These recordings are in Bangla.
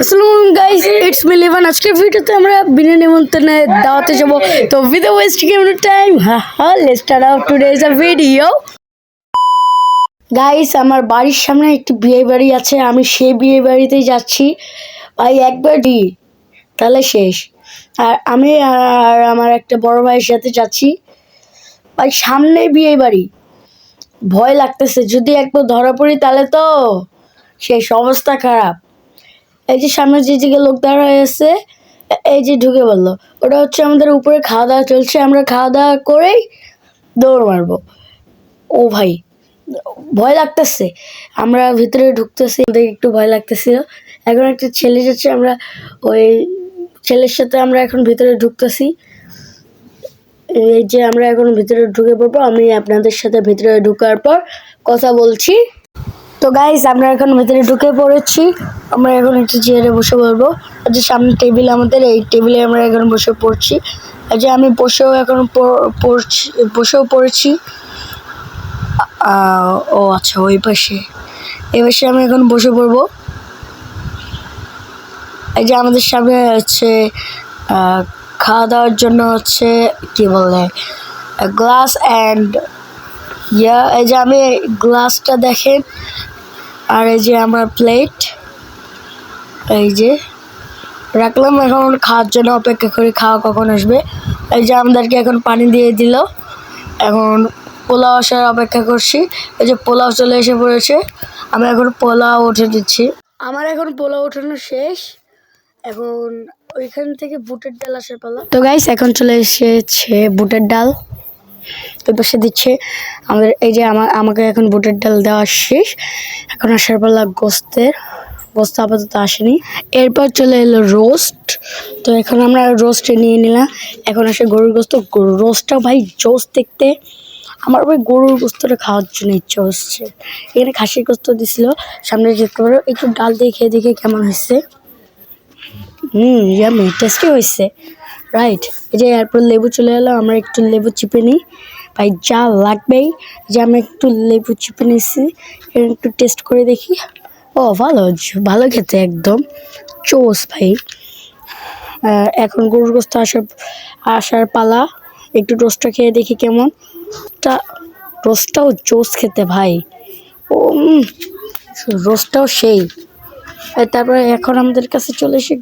আসসালামু গাইস, ইটস মি লিভান। আজকের ভিডিওতে আমরা বিনা নিমন্ত্রণে দাওয়াতে যাব। তো without wasting any time, let's start out today's video. Guys, আমার বাড়ির সামনে একটি বিয়ে বাড়ি আছে, আমি সেই বিয়ে বাড়িতেই যাচ্ছি। ভাই একবার তাহলে শেষ। আর আমি আর আমার একটা বড় ভাইয়ের সাথে যাচ্ছি। ভাই সামনে বিয়ে বাড়ি, ভয় লাগতেছে, যদি একবার ধরা পড়ি তাহলে তো শেষ, অবস্থা খারাপ। এই যে সামনে যে লোক দাঁড়া হয়েছে, এই যে ঢুকে বললো, ওটা হচ্ছে আমাদের উপরে খাওয়া দাওয়া চলছে, আমরা খাওয়া দাওয়া করেই দৌড় মারবো। ও ভাই ভয় লাগতেছে, আমরা ভিতরে ঢুকতেছি, আমাদের একটু ভয় লাগতেছিল। এখন একটা ছেলে যাচ্ছে, আমরা ওই ছেলের সাথে আমরা এখন ভিতরে ঢুকতেছি। এই যে আমরা এখন ভিতরে ঢুকে পড়বো, আমি আপনাদের সাথে ভিতরে ঢুকার পর কথা বলছি। তো গাইস, আমরা এখন ভিতরে ঢুকে পড়েছি। আমরা এখন একটু চেয়ারে বসে পড়বো। যে সামনে টেবিল, আমাদের এই টেবিলে আমরা এখন বসে পড়ছি। যে আমি বসেও এখন পড়েছি। ও আচ্ছা, ওই পাশে, এই পাশে আমি এখন বসে পড়বো। এই যে আমাদের সামনে হচ্ছে খাওয়া দাওয়ার জন্য হচ্ছে কি বলে গ্লাস অ্যান্ড এই যে আমি গ্লাসটা দেখেন, আর এই যে আমার প্লেট এই যে রাখলাম। এখন খাওয়ার জন্য অপেক্ষা করি, খাওয়া কখন আসবে। এই যে আমাদেরকে এখন পানি দিয়ে দিল, এখন পোলাও আসার অপেক্ষা করছি। এই যে পোলাও চলে এসে পড়েছে, আমি এখন পোলাও উঠে দিচ্ছি। আমার এখন পোলাও ওঠানো শেষ, এখন ওইখান থেকে বুটের ডাল আসার পালা। তো গাইস, এখন চলে এসেছে বুটের ডাল, ওই পাশে দিচ্ছে আমাদের। এই যে আমাকে এখন বুটের ডাল দেওয়া শেষ, এখন আসার পালা গোস্তের। গোস্ত আপাতত আসেনি। এরপর চলে এলো রোস্ট, তো এখন আমরা রোস্টে নিয়ে নিলাম। এখন আসে গরুর গোস্ত। রোস্টটা ভাই জোস দেখতে, আমার ভাই গরুর গোস্তটা খাওয়ার জন্য ইচ্ছা হচ্ছে। এখানে খাসির গোস্ত দিছিল, সামনে দেখতে পারো। একটু ডাল দিয়ে খেয়ে দেখে কেমন হয়েছে। ইয়ামি, টেস্টি হয়েছে, রাইট। এই যে এরপর লেবু চলে এলো, আমরা একটু লেবু চিপে নিই। ভাই যা লাগবেই, যে আমি একটু লেবু চিপে নিচ্ছি, একটু টেস্ট করে দেখি। ও ভালো, ভালো খেতে, একদম চোস ভাই। এখন গরুর গোস্ত আসার পালা, একটু রোস্টটা খেয়ে দেখি কেমন। রোস্টটাও চোস খেতে ভাই, ও রোস্টটাও সেই। তারপরে এখন আমাদের কাছে চলে এসে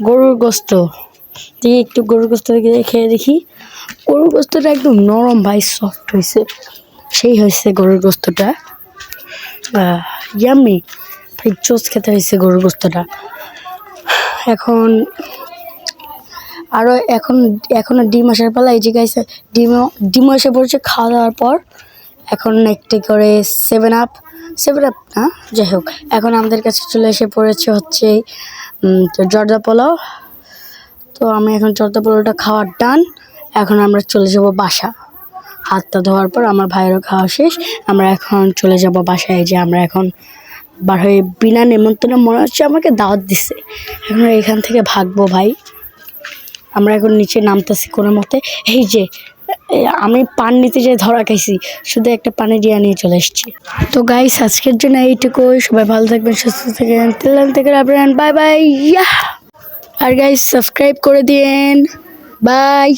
গরুর গোস্ত দিয়ে একটু গরুর গোস্ত খেয়ে দেখি। গরুর গোস্তটা একদম নরম ভাই, সফট হয়েছে, সেই হয়েছে গরুর গোস্তটা। ইয়াম্মি ভাই, চোস খেতে হয়েছে গরুর গোস্তটা। এখন আরও এখনও ডিম আসার পালা। এই যে গাইছে ডিমও এসে পড়েছে খাওয়া দাওয়ার পর। এখন একটি করে সেভেন আপ না, যাই হোক, এখন আমাদের কাছে চলে এসে পড়েছে হচ্ছে জর্দা পোলাও। তো আমি এখন জর্দা পোলাওটা খাওয়ার ডান। এখন আমরা চলে যাব বাসা। হাতটা ধোয়ার পর আমার ভাইয়েরও খাওয়া শেষ, আমরা এখন চলে যাব বাসায়। যে আমরা এখন বার হয়ে বিনা নিমন্ত্রণে, মনে হচ্ছে আমাকে দাওয়াত দিচ্ছে। এখন এখান থেকে ভাগবো ভাই। আমরা এখন নিচে নামতেছি কোনো মতে। এই যে আমি পান নিতে যেয়ে ধরা খাইছি, শুধু একটা পানি দিয়ে নিয়ে চলে এসেছি। তো গাইস, আজকের জন্য এইটুকুই। সবাই ভালো থাকবেন, সুস্থ থাকবেন, বাই বাই। আর গাইস, সাবস্ক্রাইব করে দিয়েন, বাই।